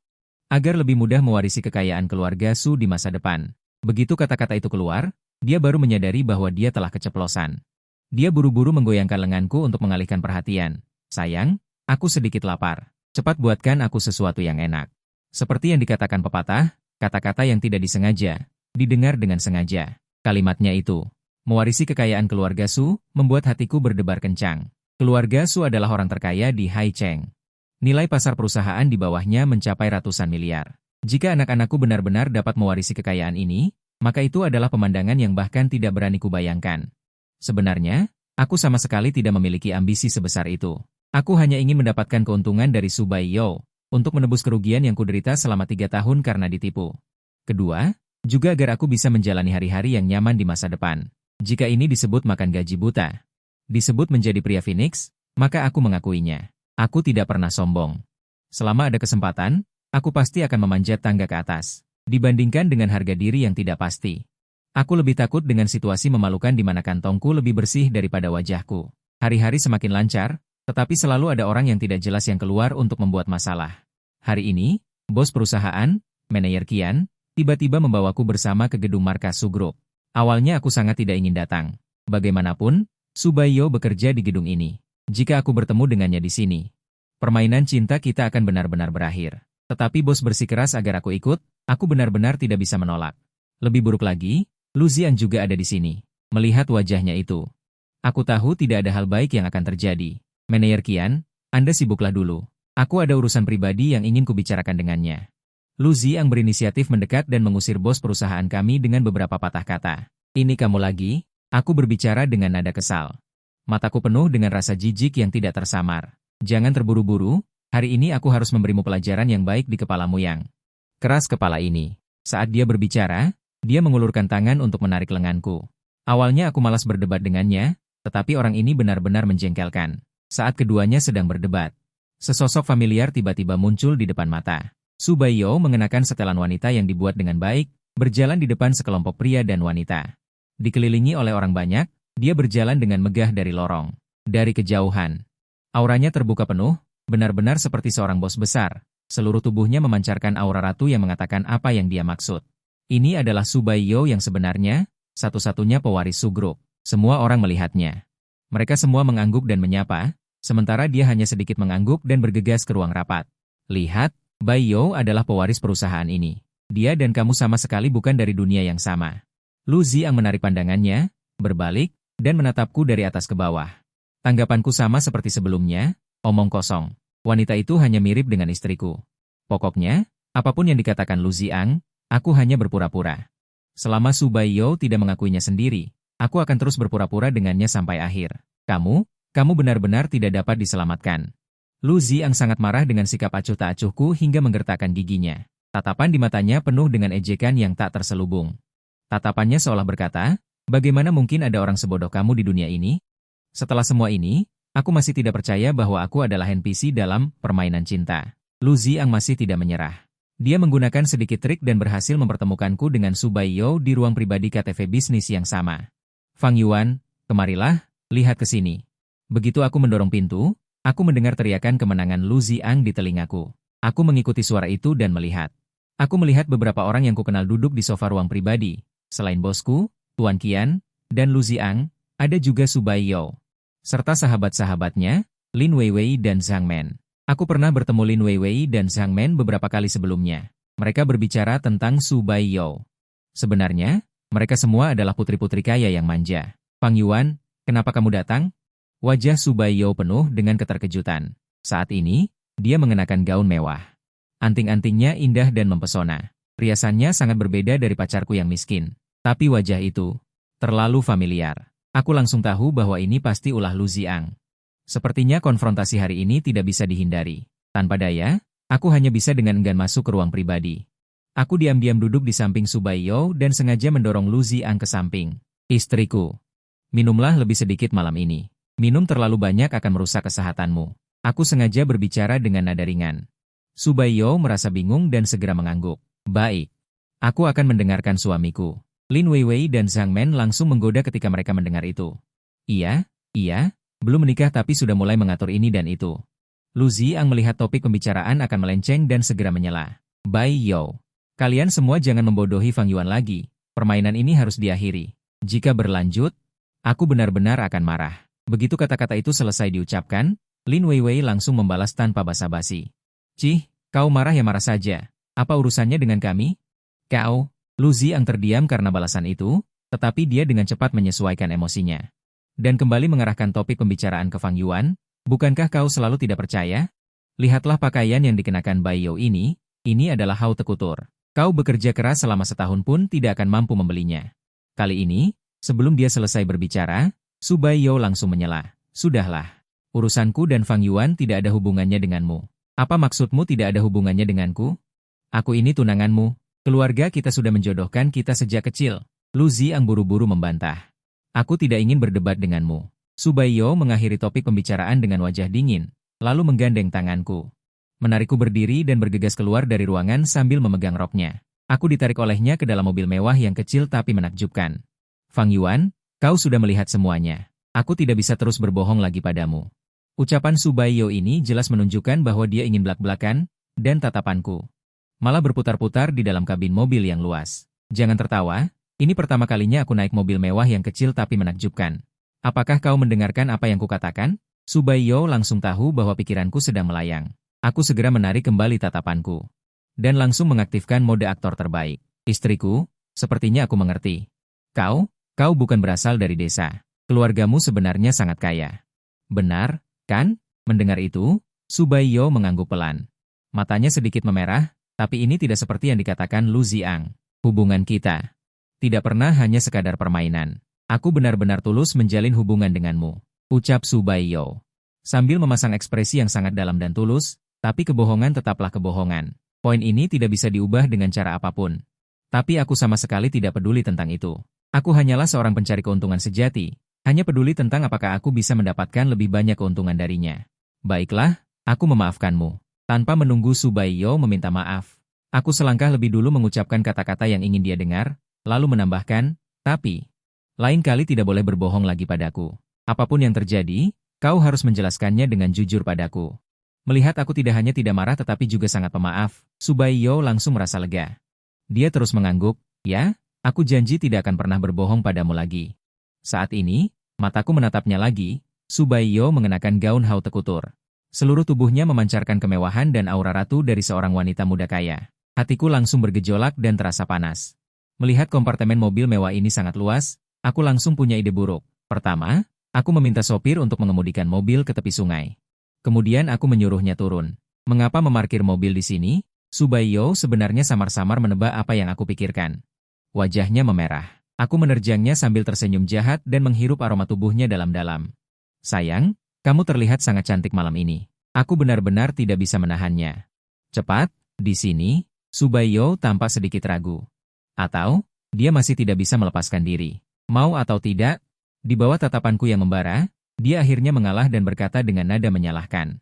Agar lebih mudah mewarisi kekayaan keluarga Su di masa depan. Begitu kata-kata itu keluar, dia baru menyadari bahwa dia telah keceplosan. Dia buru-buru menggoyangkan lenganku untuk mengalihkan perhatian. Sayang, aku sedikit lapar. Cepat buatkan aku sesuatu yang enak. Seperti yang dikatakan pepatah, kata-kata yang tidak disengaja, didengar dengan sengaja. Kalimatnya itu, mewarisi kekayaan keluarga Su, membuat hatiku berdebar kencang. Keluarga Su adalah orang terkaya di Haicheng. Nilai pasar perusahaan di bawahnya mencapai ratusan miliar. Jika anak-anakku benar-benar dapat mewarisi kekayaan ini, maka itu adalah pemandangan yang bahkan tidak berani kubayangkan. Sebenarnya, aku sama sekali tidak memiliki ambisi sebesar itu. Aku hanya ingin mendapatkan keuntungan dari Su Baiyo, untuk menebus kerugian yang kuderita selama 3 tahun karena ditipu. Kedua, juga agar aku bisa menjalani hari-hari yang nyaman di masa depan. Jika ini disebut makan gaji buta, disebut menjadi pria Phoenix, maka aku mengakuinya. Aku tidak pernah sombong. Selama ada kesempatan, aku pasti akan memanjat tangga ke atas. Dibandingkan dengan harga diri yang tidak pasti. Aku lebih takut dengan situasi memalukan di mana kantongku lebih bersih daripada wajahku. Hari-hari semakin lancar, tetapi selalu ada orang yang tidak jelas yang keluar untuk membuat masalah. Hari ini, bos perusahaan, manajer Kian, tiba-tiba membawaku bersama ke gedung markas Su Group. Awalnya aku sangat tidak ingin datang. Bagaimanapun, Su Baiyo bekerja di gedung ini. Jika aku bertemu dengannya di sini, permainan cinta kita akan benar-benar berakhir. Tetapi bos bersikeras agar aku ikut, aku benar-benar tidak bisa menolak. Lebih buruk lagi, Lu Zian juga ada di sini. Melihat wajahnya itu, aku tahu tidak ada hal baik yang akan terjadi. Manajer Kian, Anda sibuklah dulu. Aku ada urusan pribadi yang ingin kubicarakan dengannya. Lu Zian berinisiatif mendekat dan mengusir bos perusahaan kami dengan beberapa patah kata. Ini kamu lagi? Aku berbicara dengan nada kesal. Mataku penuh dengan rasa jijik yang tidak tersamar. Jangan terburu-buru, hari ini aku harus memberimu pelajaran yang baik di kepalamu yang keras kepala ini. Saat dia berbicara, dia mengulurkan tangan untuk menarik lenganku. Awalnya aku malas berdebat dengannya, tetapi orang ini benar-benar menjengkelkan. Saat keduanya sedang berdebat, sesosok familiar tiba-tiba muncul di depan mata. Su Baiyo mengenakan setelan wanita yang dibuat dengan baik, berjalan di depan sekelompok pria dan wanita. Dikelilingi oleh orang banyak, dia berjalan dengan megah dari lorong. Dari kejauhan, auranya terbuka penuh, benar-benar seperti seorang bos besar. Seluruh tubuhnya memancarkan aura ratu yang mengatakan apa yang dia maksud. Ini adalah Su Baiyo yang sebenarnya, satu-satunya pewaris Su Group. Semua orang melihatnya. Mereka semua mengangguk dan menyapa, sementara dia hanya sedikit mengangguk dan bergegas ke ruang rapat. Lihat, Baiyo adalah pewaris perusahaan ini. Dia dan kamu sama sekali bukan dari dunia yang sama. Lu Ziang menarik pandangannya, berbalik, dan menatapku dari atas ke bawah. Tanggapanku sama seperti sebelumnya, omong kosong. Wanita itu hanya mirip dengan istriku. Pokoknya, apapun yang dikatakan Lu Ziang, aku hanya berpura-pura. Selama Su Baiyo tidak mengakuinya sendiri, aku akan terus berpura-pura dengannya sampai akhir. Kamu benar-benar tidak dapat diselamatkan. Lu Ziang sangat marah dengan sikap acuh tak acuhku hingga menggertakkan giginya. Tatapan di matanya penuh dengan ejekan yang tak terselubung. Tatapannya seolah berkata, bagaimana mungkin ada orang sebodoh kamu di dunia ini? Setelah semua ini, aku masih tidak percaya bahwa aku adalah NPC dalam permainan cinta. Lu Ziang masih tidak menyerah. Dia menggunakan sedikit trik dan berhasil mempertemukanku dengan Su Baiyo di ruang pribadi KTV bisnis yang sama. Fang Yuan, kemarilah, lihat ke sini. Begitu aku mendorong pintu, aku mendengar teriakan kemenangan Lu Ziang di telingaku. Aku mengikuti suara itu dan melihat. Aku melihat beberapa orang yang kukenal duduk di sofa ruang pribadi. Selain bosku, Tuan Qian, dan Lu Ziang, ada juga Su Baiyo. Serta sahabat-sahabatnya, Lin Weiwei dan Zhang Men. Aku pernah bertemu Lin Weiwei dan Zhang Men beberapa kali sebelumnya. Mereka berbicara tentang Su Baiyo. Sebenarnya, mereka semua adalah putri-putri kaya yang manja. Fang Yuan, kenapa kamu datang? Wajah Su Baiyo penuh dengan keterkejutan. Saat ini, dia mengenakan gaun mewah. Anting-antingnya indah dan mempesona. Riasannya sangat berbeda dari pacarku yang miskin. Tapi wajah itu terlalu familiar. Aku langsung tahu bahwa ini pasti ulah Lu Ziang. Sepertinya konfrontasi hari ini tidak bisa dihindari. Tanpa daya, aku hanya bisa dengan enggan masuk ke ruang pribadi. Aku diam-diam duduk di samping Su Baiyo dan sengaja mendorong Lu Ziang ke samping. Istriku, minumlah lebih sedikit malam ini. Minum terlalu banyak akan merusak kesehatanmu. Aku sengaja berbicara dengan nada ringan. Su Baiyo merasa bingung dan segera mengangguk. Baik. Aku akan mendengarkan suamiku. Lin Weiwei dan Zhang Men langsung menggoda ketika mereka mendengar itu. Iya, belum menikah tapi sudah mulai mengatur ini dan itu. Lu Ziang melihat topik pembicaraan akan melenceng dan segera menyela. Baiyo, kalian semua jangan membodohi Fang Yuan lagi. Permainan ini harus diakhiri. Jika berlanjut, aku benar-benar akan marah. Begitu kata-kata itu selesai diucapkan, Lin Weiwei langsung membalas tanpa basa-basi. Cih, kau marah ya marah saja. Apa urusannya dengan kami? Kau, Lu Ziang terdiam karena balasan itu, tetapi dia dengan cepat menyesuaikan emosinya. Dan kembali mengarahkan topik pembicaraan ke Fang Yuan, bukankah kau selalu tidak percaya? Lihatlah pakaian yang dikenakan Baiyo ini adalah haute couture. Kau bekerja keras selama setahun pun tidak akan mampu membelinya. Kali ini, sebelum dia selesai berbicara, Su Baiyo langsung menyela. Sudahlah, urusanku dan Fang Yuan tidak ada hubungannya denganmu. Apa maksudmu tidak ada hubungannya denganku? Aku ini tunanganmu. Keluarga kita sudah menjodohkan kita sejak kecil. Lu Ziang buru-buru membantah. Aku tidak ingin berdebat denganmu. Su Baiyo mengakhiri topik pembicaraan dengan wajah dingin, lalu menggandeng tanganku. Menarikku berdiri dan bergegas keluar dari ruangan sambil memegang roknya. Aku ditarik olehnya ke dalam mobil mewah yang kecil tapi menakjubkan. Fang Yuan, kau sudah melihat semuanya. Aku tidak bisa terus berbohong lagi padamu. Ucapan Su Baiyo ini jelas menunjukkan bahwa dia ingin belak-belakan, dan tatapanku malah berputar-putar di dalam kabin mobil yang luas. Jangan tertawa, ini pertama kalinya aku naik mobil mewah yang kecil tapi menakjubkan. Apakah kau mendengarkan apa yang kukatakan? Su Baiyo langsung tahu bahwa pikiranku sedang melayang. Aku segera menarik kembali tatapanku. Dan langsung mengaktifkan mode aktor terbaik. Istriku, sepertinya aku mengerti. Kau bukan berasal dari desa. Keluargamu sebenarnya sangat kaya. Benar, kan? Mendengar itu, Su Baiyo mengangguk pelan. Matanya sedikit memerah, tapi ini tidak seperti yang dikatakan Lu Ziang. Hubungan kita tidak pernah hanya sekadar permainan. Aku benar-benar tulus menjalin hubungan denganmu, ucap Su Baiyo. Sambil memasang ekspresi yang sangat dalam dan tulus, tapi kebohongan tetaplah kebohongan. Poin ini tidak bisa diubah dengan cara apapun. Tapi aku sama sekali tidak peduli tentang itu. Aku hanyalah seorang pencari keuntungan sejati, hanya peduli tentang apakah aku bisa mendapatkan lebih banyak keuntungan darinya. Baiklah, aku memaafkanmu. Tanpa menunggu Su Baiyo meminta maaf, aku selangkah lebih dulu mengucapkan kata-kata yang ingin dia dengar, lalu menambahkan, tapi lain kali tidak boleh berbohong lagi padaku. Apapun yang terjadi, kau harus menjelaskannya dengan jujur padaku. Melihat aku tidak hanya tidak marah tetapi juga sangat pemaaf, Su Baiyo langsung merasa lega. Dia terus mengangguk, ya, aku janji tidak akan pernah berbohong padamu lagi. Saat ini, mataku menatapnya lagi, Su Baiyo mengenakan gaun haute couture. Seluruh tubuhnya memancarkan kemewahan dan aura ratu dari seorang wanita muda kaya. Hatiku langsung bergejolak dan terasa panas. Melihat kompartemen mobil mewah ini sangat luas, aku langsung punya ide buruk. Pertama, aku meminta sopir untuk mengemudikan mobil ke tepi sungai. Kemudian aku menyuruhnya turun. Mengapa memarkir mobil di sini? Subaiyo sebenarnya samar-samar menebak apa yang aku pikirkan. Wajahnya memerah. Aku menerjangnya sambil tersenyum jahat dan menghirup aroma tubuhnya dalam-dalam. Sayang, kamu terlihat sangat cantik malam ini. Aku benar-benar tidak bisa menahannya. Cepat, di sini. Subaiyo tampak sedikit ragu. Atau, dia masih tidak bisa melepaskan diri. Mau atau tidak, di bawah tatapanku yang membara, dia akhirnya mengalah dan berkata dengan nada menyalahkan.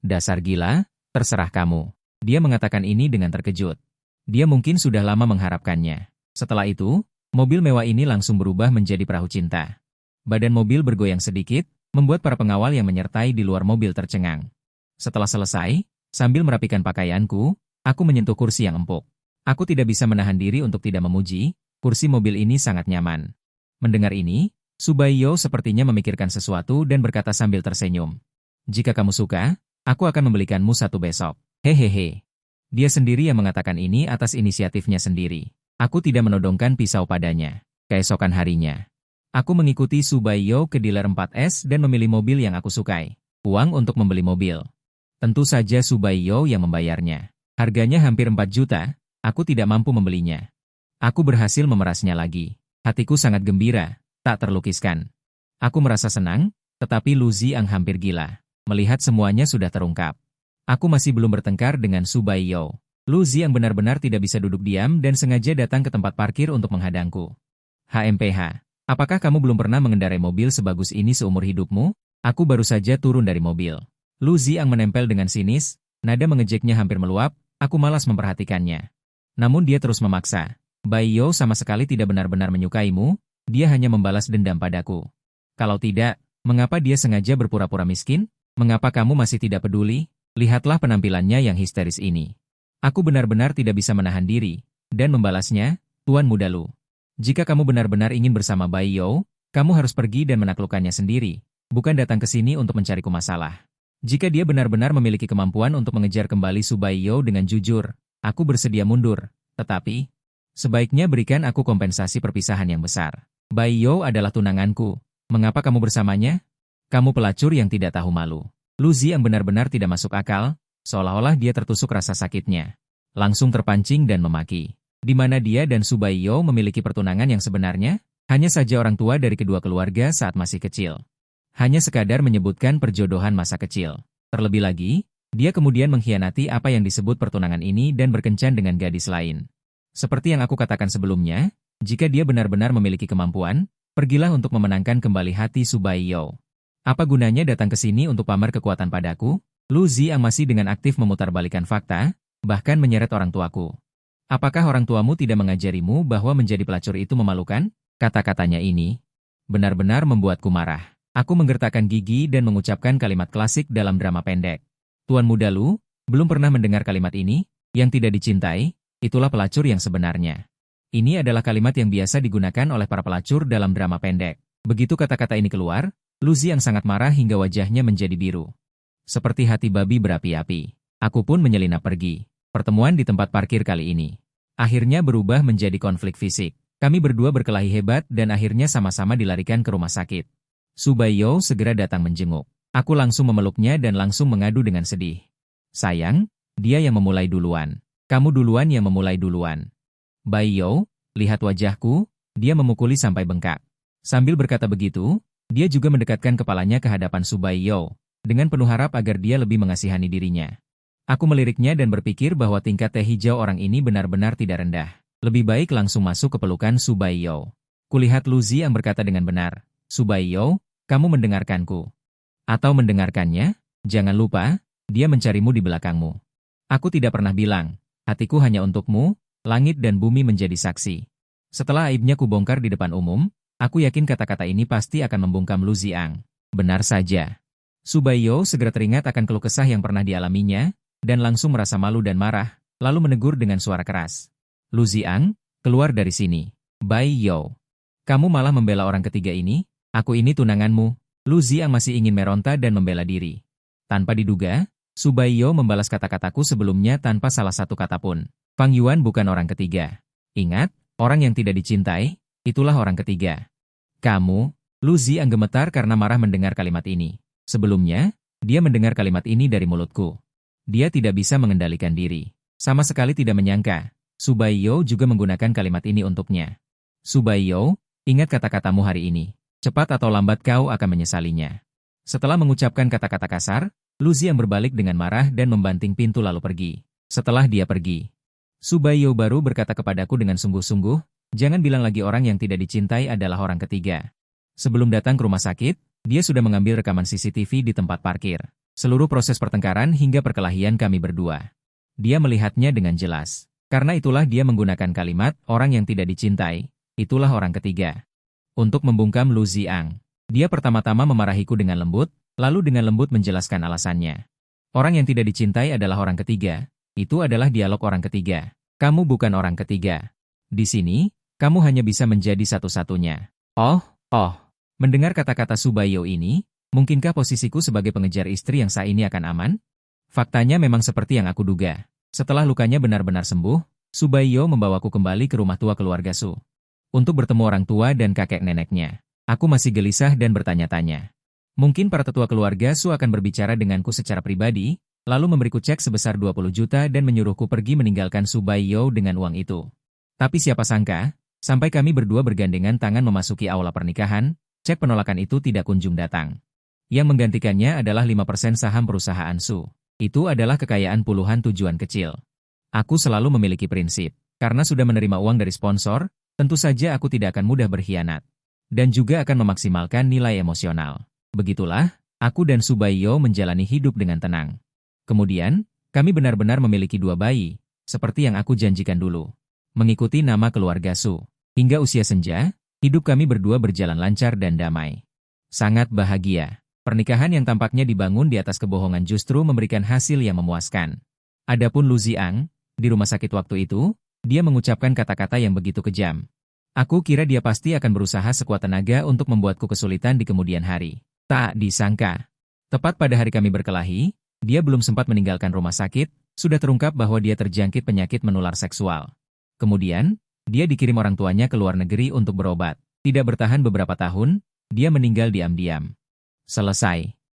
Dasar gila, terserah kamu. Dia mengatakan ini dengan terkejut. Dia mungkin sudah lama mengharapkannya. Setelah itu, mobil mewah ini langsung berubah menjadi perahu cinta. Badan mobil bergoyang sedikit, membuat para pengawal yang menyertai di luar mobil tercengang. Setelah selesai, sambil merapikan pakaianku, aku menyentuh kursi yang empuk. Aku tidak bisa menahan diri untuk tidak memuji, kursi mobil ini sangat nyaman. Mendengar ini, Subaiyo sepertinya memikirkan sesuatu dan berkata sambil tersenyum. Jika kamu suka, aku akan membelikanmu satu besok. Hehehe. Dia sendiri yang mengatakan ini atas inisiatifnya sendiri. Aku tidak menodongkan pisau padanya. Keesokan harinya, aku mengikuti Subaiyo ke dealer 4S dan memilih mobil yang aku sukai. Uang untuk membeli mobil. Tentu saja Subaiyo yang membayarnya. Harganya hampir 4 juta, aku tidak mampu membelinya. Aku berhasil memerasnya lagi. Hatiku sangat gembira, tak terlukiskan. Aku merasa senang, tetapi Lu Ziang hampir gila. Melihat semuanya sudah terungkap. Aku masih belum bertengkar dengan Subaiyo. Lu Ziang benar-benar tidak bisa duduk diam dan sengaja datang ke tempat parkir untuk menghadangku. HMPH, apakah kamu belum pernah mengendarai mobil sebagus ini seumur hidupmu? Aku baru saja turun dari mobil. Lu Ziang menempel dengan sinis, nada mengejeknya hampir meluap. Aku malas memperhatikannya. Namun dia terus memaksa. Baiyo sama sekali tidak benar-benar menyukaimu, dia hanya membalas dendam padaku. Kalau tidak, mengapa dia sengaja berpura-pura miskin? Mengapa kamu masih tidak peduli? Lihatlah penampilannya yang histeris ini. Aku benar-benar tidak bisa menahan diri, dan membalasnya, Tuan Muda Lu. Jika kamu benar-benar ingin bersama Baiyo, kamu harus pergi dan menaklukkannya sendiri, bukan datang ke sini untuk mencariku masalah. Jika dia benar-benar memiliki kemampuan untuk mengejar kembali Subaiyo dengan jujur, aku bersedia mundur, tetapi sebaiknya berikan aku kompensasi perpisahan yang besar. Baiyo adalah tunanganku. Mengapa kamu bersamanya? Kamu pelacur yang tidak tahu malu. Lu Ziang benar-benar tidak masuk akal, seolah-olah dia tertusuk rasa sakitnya. Langsung terpancing dan memaki. Di mana dia dan Subaiyo memiliki pertunangan yang sebenarnya? Hanya saja orang tua dari kedua keluarga saat masih kecil. Hanya sekadar menyebutkan perjodohan masa kecil. Terlebih lagi, dia kemudian mengkhianati apa yang disebut pertunangan ini dan berkencan dengan gadis lain. Seperti yang aku katakan sebelumnya, jika dia benar-benar memiliki kemampuan, pergilah untuk memenangkan kembali hati Subaiyo. Apa gunanya datang ke sini untuk pamer kekuatan padaku? Lu Ziang masih dengan aktif memutarbalikan fakta, bahkan menyeret orang tuaku. Apakah orang tuamu tidak mengajarimu bahwa menjadi pelacur itu memalukan? Kata-katanya ini benar-benar membuatku marah. Aku menggertakkan gigi dan mengucapkan kalimat klasik dalam drama pendek. Tuan Muda Lu, belum pernah mendengar kalimat ini? Yang tidak dicintai, itulah pelacur yang sebenarnya. Ini adalah kalimat yang biasa digunakan oleh para pelacur dalam drama pendek. Begitu kata-kata ini keluar, Lu Ziang sangat marah hingga wajahnya menjadi biru. Seperti hati babi berapi-api. Aku pun menyelinap pergi. Pertemuan di tempat parkir kali ini akhirnya berubah menjadi konflik fisik. Kami berdua berkelahi hebat dan akhirnya sama-sama dilarikan ke rumah sakit. Subaiyo segera datang menjenguk. Aku langsung memeluknya dan langsung mengadu dengan sedih. Sayang, dia yang memulai duluan. Kamu duluan yang memulai duluan. Baiyo, lihat wajahku, dia memukuli sampai bengkak. Sambil berkata begitu, dia juga mendekatkan kepalanya ke hadapan Subaiyo, dengan penuh harap agar dia lebih mengasihani dirinya. Aku meliriknya dan berpikir bahwa tingkat teh hijau orang ini benar-benar tidak rendah. Lebih baik langsung masuk ke pelukan Subaiyo. Kulihat Lu Ziang berkata dengan benar, Subaiyo, kamu mendengarkanku. Atau mendengarkannya? Jangan lupa, dia mencarimu di belakangmu. Aku tidak pernah bilang, hatiku hanya untukmu, langit dan bumi menjadi saksi. Setelah aibnya kubongkar di depan umum, aku yakin kata-kata ini pasti akan membungkam Lu Ziang. Benar saja. Subaiyo segera teringat akan keluh kesah yang pernah dialaminya, dan langsung merasa malu dan marah, lalu menegur dengan suara keras. Lu Ziang, keluar dari sini. Baiyo. Kamu malah membela orang ketiga ini? Aku ini tunanganmu. Lu Ziang masih ingin meronta dan membela diri. Tanpa diduga, Subaiyo membalas kata-kataku sebelumnya tanpa salah satu kata pun. Fang Yuan bukan orang ketiga. Ingat, orang yang tidak dicintai, itulah orang ketiga. Kamu, Lu Ziang gemetar karena marah mendengar kalimat ini. Sebelumnya, dia mendengar kalimat ini dari mulutku. Dia tidak bisa mengendalikan diri. Sama sekali tidak menyangka, Su Baiyo juga menggunakan kalimat ini untuknya. Su Baiyo, ingat kata-katamu hari ini. Cepat atau lambat kau akan menyesalinya. Setelah mengucapkan kata-kata kasar, Lu Ziang berbalik dengan marah dan membanting pintu lalu pergi. Setelah dia pergi, Su Baiyo baru berkata kepadaku dengan sungguh-sungguh, jangan bilang lagi orang yang tidak dicintai adalah orang ketiga. Sebelum datang ke rumah sakit, dia sudah mengambil rekaman CCTV di tempat parkir. Seluruh proses pertengkaran hingga perkelahian kami berdua. Dia melihatnya dengan jelas. Karena itulah dia menggunakan kalimat, orang yang tidak dicintai, itulah orang ketiga. Untuk membungkam Lu Ziang, dia pertama-tama memarahiku dengan lembut, lalu dengan lembut menjelaskan alasannya. Orang yang tidak dicintai adalah orang ketiga, itu adalah dialog orang ketiga. Kamu bukan orang ketiga. Di sini, kamu hanya bisa menjadi satu-satunya. Oh. Mendengar kata-kata Su Baiyo ini, mungkinkah posisiku sebagai pengejar istri yang sah ini akan aman? Faktanya memang seperti yang aku duga. Setelah lukanya benar-benar sembuh, Su Baiyo membawaku kembali ke rumah tua keluarga Su. Untuk bertemu orang tua dan kakek neneknya. Aku masih gelisah dan bertanya-tanya. Mungkin para tetua keluarga Su akan berbicara denganku secara pribadi, lalu memberiku cek sebesar 20 juta dan menyuruhku pergi meninggalkan Su Baiyo dengan uang itu. Tapi siapa sangka, sampai kami berdua bergandengan tangan memasuki aula pernikahan, cek penolakan itu tidak kunjung datang. Yang menggantikannya adalah 5% saham perusahaan Su. Itu adalah kekayaan puluhan tujuan kecil. Aku selalu memiliki prinsip. Karena sudah menerima uang dari sponsor, tentu saja aku tidak akan mudah berkhianat. Dan juga akan memaksimalkan nilai emosional. Begitulah, aku dan Su Baiyo menjalani hidup dengan tenang. Kemudian, kami benar-benar memiliki 2 bayi, seperti yang aku janjikan dulu. Mengikuti nama keluarga Su. Hingga usia senja, hidup kami berdua berjalan lancar dan damai. Sangat bahagia. Pernikahan yang tampaknya dibangun di atas kebohongan justru memberikan hasil yang memuaskan. Adapun Lu Ziang, di rumah sakit waktu itu, dia mengucapkan kata-kata yang begitu kejam. Aku kira dia pasti akan berusaha sekuat tenaga untuk membuatku kesulitan di kemudian hari. Tak disangka. Tepat pada hari kami berkelahi, dia belum sempat meninggalkan rumah sakit, sudah terungkap bahwa dia terjangkit penyakit menular seksual. Kemudian, dia dikirim orang tuanya ke luar negeri untuk berobat. Tidak bertahan beberapa tahun, dia meninggal diam-diam. Selesai.